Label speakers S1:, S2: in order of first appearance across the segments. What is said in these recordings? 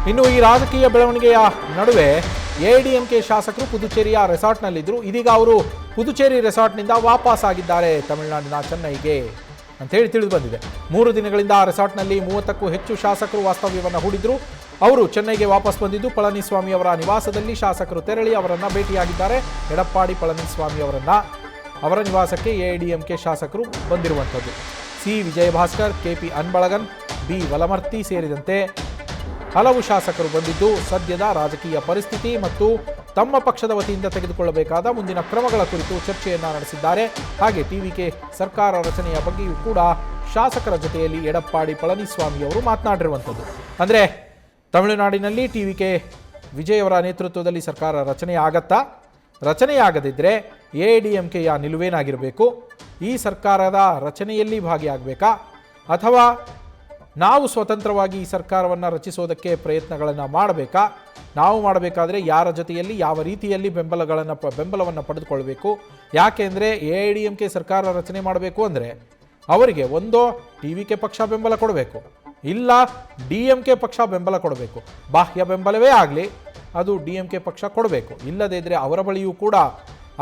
S1: ಇನ್ನು ಈ ರಾಜಕೀಯ ಬೆಳವಣಿಗೆಯ ನಡುವೆ ಎಐಡಿಎಂಕೆ ಶಾಸಕರು ಪುದುಚೇರಿಯ ರೆಸಾರ್ಟ್ನಲ್ಲಿದ್ದರು. ಇದೀಗ ಅವರು ಪುದುಚೇರಿ ರೆಸಾರ್ಟ್ನಿಂದ ವಾಪಸ್ ಆಗಿದ್ದಾರೆ ತಮಿಳುನಾಡಿನ ಚೆನ್ನೈಗೆ ಅಂತೇಳಿ ತಿಳಿದು ಬಂದಿದೆ. 3 ದಿನಗಳಿಂದ ಆ ರೆಸಾರ್ಟ್ನಲ್ಲಿ 30ಕ್ಕೂ ಹೆಚ್ಚು ಶಾಸಕರು ವಾಸ್ತವ್ಯವನ್ನು ಹೂಡಿದ್ರು. ಅವರು ಚೆನ್ನೈಗೆ ವಾಪಸ್ ಬಂದಿದ್ದು ಪಳನಿಸ್ವಾಮಿ ಅವರ ನಿವಾಸದಲ್ಲಿ ಶಾಸಕರು ತೆರಳಿ ಅವರನ್ನು ಭೇಟಿಯಾಗಿದ್ದಾರೆ. ಎಡಪ್ಪಾಡಿ ಪಳನಿಸ್ವಾಮಿ ಅವರ ನಿವಾಸಕ್ಕೆ ಎಐಡಿಎಂಕೆ ಶಾಸಕರು ಬಂದಿರುವಂಥದ್ದು. C Vijayabhaskar, KP Anbalagan, B ವಲಮರ್ತಿ ಸೇರಿದಂತೆ ಹಲವು ಶಾಸಕರು ಬಂದಿದ್ದು ಸದ್ಯದ ರಾಜಕೀಯ ಪರಿಸ್ಥಿತಿ ಮತ್ತು ತಮ್ಮ ಪಕ್ಷದ ವತಿಯಿಂದ ತೆಗೆದುಕೊಳ್ಳಬೇಕಾದ ಮುಂದಿನ ಕ್ರಮಗಳ ಕುರಿತು ಚರ್ಚೆಯನ್ನು ನಡೆಸಿದ್ದಾರೆ. ಹಾಗೆ ಟಿವಿಕೆ ಸರ್ಕಾರ ರಚನೆಯ ಬಗ್ಗೆಯೂ ಕೂಡ ಶಾಸಕರ ಜೊತೆಯಲ್ಲಿ ಎಡಪ್ಪಾಡಿ ಪಳನಿಸ್ವಾಮಿ ಅವರು ಮಾತನಾಡಿರುವಂಥದ್ದು. ಅಂದರೆ ತಮಿಳುನಾಡಿನಲ್ಲಿ ಟಿವಿಕೆ ವಿಜಯ್ ಅವರ ನೇತೃತ್ವದಲ್ಲಿ ಸರ್ಕಾರ ರಚನೆಯಾಗದಿದ್ದರೆ ಎಐಡಿಎಂಕೆಯ ನಿಲುವೇನಾಗಿರಬೇಕು, ಈ ಸರ್ಕಾರದ ರಚನೆಯಲ್ಲಿ ಭಾಗಿಯಾಗಬೇಕಾ ಅಥವಾ ನಾವು ಸ್ವತಂತ್ರವಾಗಿ ಈ ಸರ್ಕಾರವನ್ನು ರಚಿಸೋದಕ್ಕೆ ಪ್ರಯತ್ನಗಳನ್ನು ಮಾಡಬೇಕಾ, ನಾವು ಮಾಡಬೇಕಾದ್ರೆ ಯಾರ ಜೊತೆಯಲ್ಲಿ ಯಾವ ರೀತಿಯಲ್ಲಿ ಬೆಂಬಲವನ್ನು ಪಡೆದುಕೊಳ್ಬೇಕು. ಯಾಕೆಂದರೆ ಎಐಡಿಎಂಕೆ ಸರ್ಕಾರ ರಚನೆ ಮಾಡಬೇಕು ಅಂದರೆ ಅವರಿಗೆ ಒಂದೋ ಟಿವಿಕೆ ಪಕ್ಷ ಬೆಂಬಲ ಕೊಡಬೇಕು, ಇಲ್ಲ ಡಿಎಂಕೆ ಪಕ್ಷ ಬೆಂಬಲ ಕೊಡಬೇಕು. ಬಾಹ್ಯ ಬೆಂಬಲವೇ ಆಗಲಿ ಅದು ಡಿಎಂಕೆ ಪಕ್ಷ ಕೊಡಬೇಕು. ಇಲ್ಲದೇ ಇದ್ದರೆ ಅವರ ಬಳಿಯೂ ಕೂಡ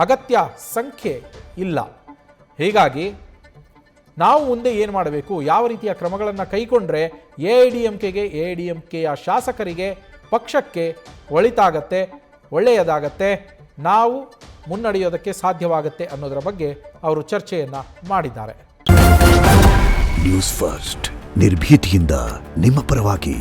S1: ಅಗತ್ಯ ಸಂಖ್ಯೆ ಇಲ್ಲ. ಹೀಗಾಗಿ ನಾವು ಮುಂದೆ ಏನು ಮಾಡಬೇಕು, ಯಾವ ರೀತಿಯ ಕ್ರಮಗಳನ್ನು ಕೈಗೊಂಡ್ರೆ ಎಐಡಿಎಂಕೆಯ ಶಾಸಕರಿಗೆ ಪಕ್ಷಕ್ಕೆ ಒಳ್ಳೆಯದಾಗತ್ತೆ, ನಾವು ಮುನ್ನಡೆಯೋದಕ್ಕೆ ಸಾಧ್ಯವಾಗುತ್ತೆ ಅನ್ನೋದರ ಬಗ್ಗೆ ಅವರು ಚರ್ಚೆಯನ್ನು ಮಾಡಿದ್ದಾರೆ.
S2: ನ್ಯೂಸ್ ಫಸ್ಟ್ ನಿರ್ಭೀತಿಯಿಂದ ನಿಮ್ಮ ಪರವಾಗಿ.